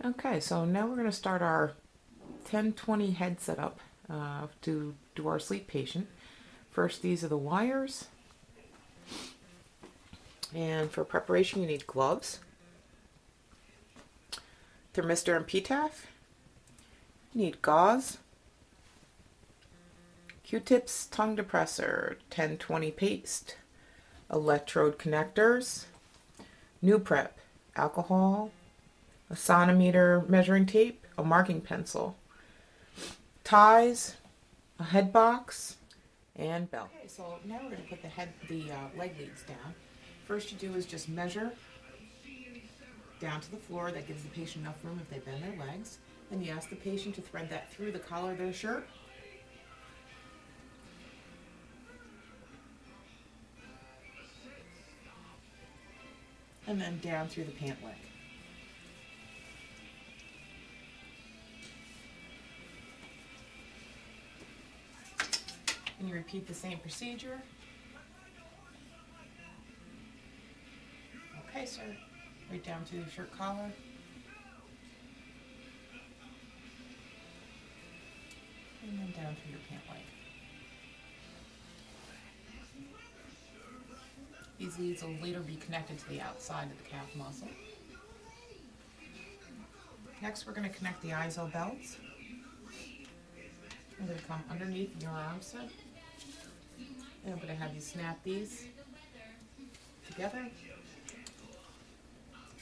Okay, so now we're going to start our 10-20 head setup to do our sleep patient. First, these are the wires. And for preparation, you need gloves, thermistor and PTAF. You need gauze, Q-tips, tongue depressor, 10-20 paste, electrode connectors, new prep, alcohol, a sonometer measuring tape, a marking pencil, ties, a head box, and belt. Okay, so now we're going to put the leg leads down. First you do is just measure down to the floor. That gives the patient enough room if they bend their legs. Then you ask the patient to thread that through the collar of their shirt. And then down through the pant leg. And you repeat the same procedure. Okay, sir. Right down through the shirt collar. And then down through your pant leg. These leads will later be connected to the outside of the calf muscle. Next, we're going to connect the ISO belts. I'm going to come underneath your arm, sir. And I'm going to have you snap these together.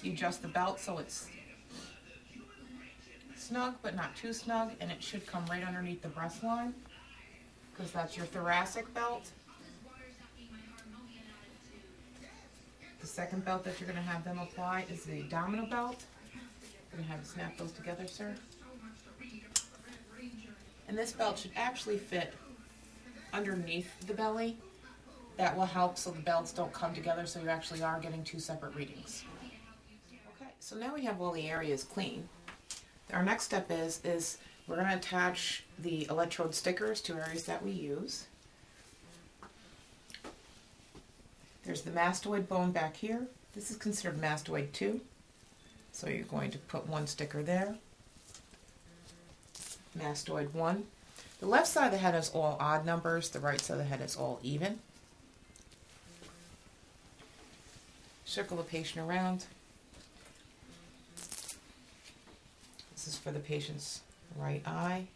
You adjust the belt so it's snug but not too snug, and it should come right underneath the breast line because that's your thoracic belt. The second belt that you're going to have them apply is the abdominal belt. I'm going to have you snap those together, sir. And this belt should actually fit underneath the belly. That will help so the belts don't come together, so you actually are getting two separate readings. Okay, so now we have all the areas clean. Our next step is we're going to attach the electrode stickers to areas that we use. There's the mastoid bone back here. This is considered mastoid 2. So you're going to put one sticker there. Mastoid 1. The left side of the head is all odd numbers. The right side of the head is all even. Circle the patient around. This is for the patient's right eye.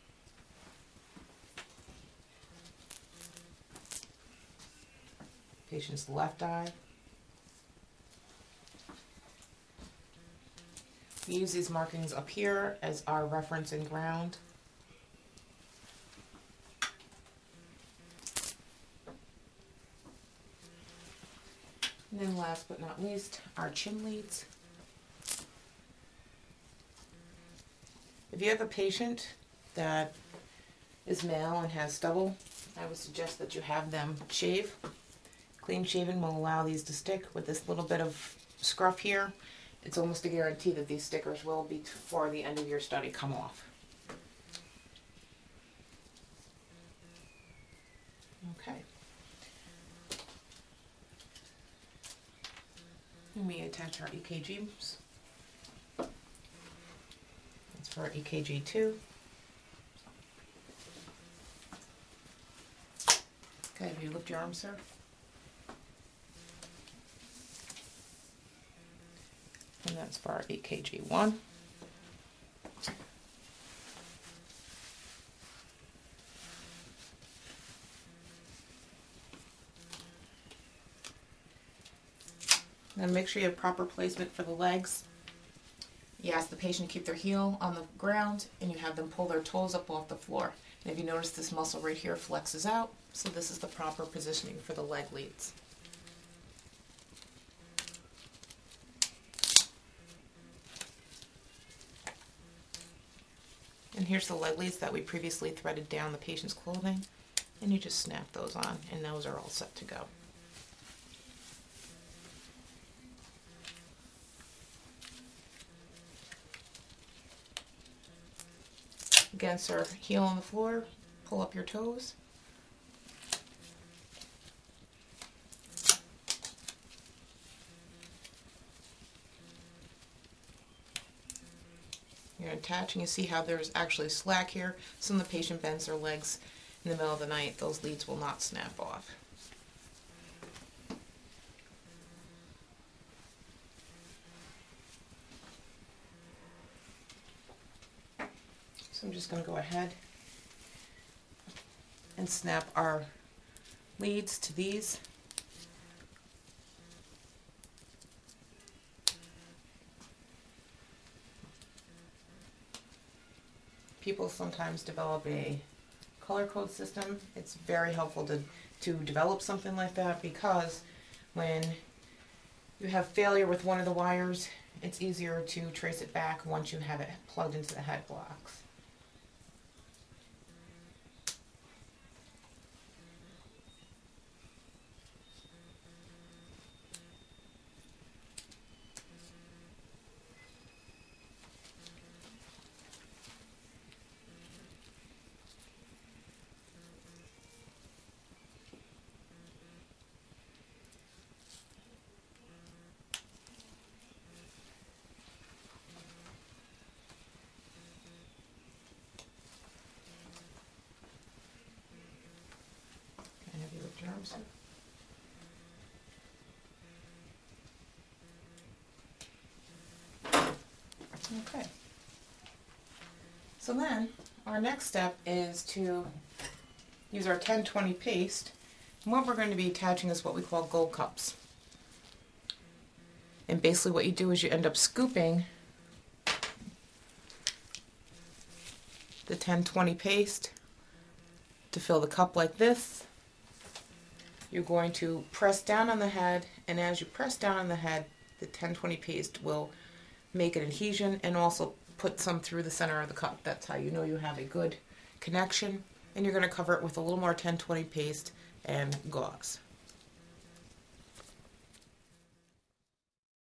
Patient's left eye. We use these markings up here as our reference and ground. And then last but not least, our chin leads. If you have a patient that is male and has stubble, I would suggest that you have them shave. Clean shaven will allow these to stick. With this little bit of scruff here, it's almost a guarantee that these stickers will, before the end of your study, come off. Okay. And we attach our EKGs. That's for our EKG 2. Okay, have you lift your arm, sir? And that's for our EKG 1. Then make sure you have proper placement for the legs. You ask the patient to keep their heel on the ground, and you have them pull their toes up off the floor. And if you notice, this muscle right here flexes out, so this is the proper positioning for the leg leads. And here's the leg leads that we previously threaded down the patient's clothing, and you just snap those on, and those are all set to go. Again, sir, heel on the floor, pull up your toes. You're attaching, you see how there's actually slack here. Some of the patient bends their legs in the middle of the night. Those leads will not snap off. So I'm just going to go ahead and snap our leads to these. People sometimes develop a color code system. It's very helpful to develop something like that, because when you have failure with one of the wires, it's easier to trace it back once you have it plugged into the head blocks. Can I have you lift your arms? Okay. So then, our next step is to use our 1020 paste. And what we're going to be attaching is what we call gold cups. And basically what you do is you end up scooping the 1020 paste to fill the cup like this. You're going to press down on the head, and as you press down on the head, the 1020 paste will make an adhesion and also put some through the center of the cup. That's how you know you have a good connection. And you're going to cover it with a little more 1020 paste and gauze.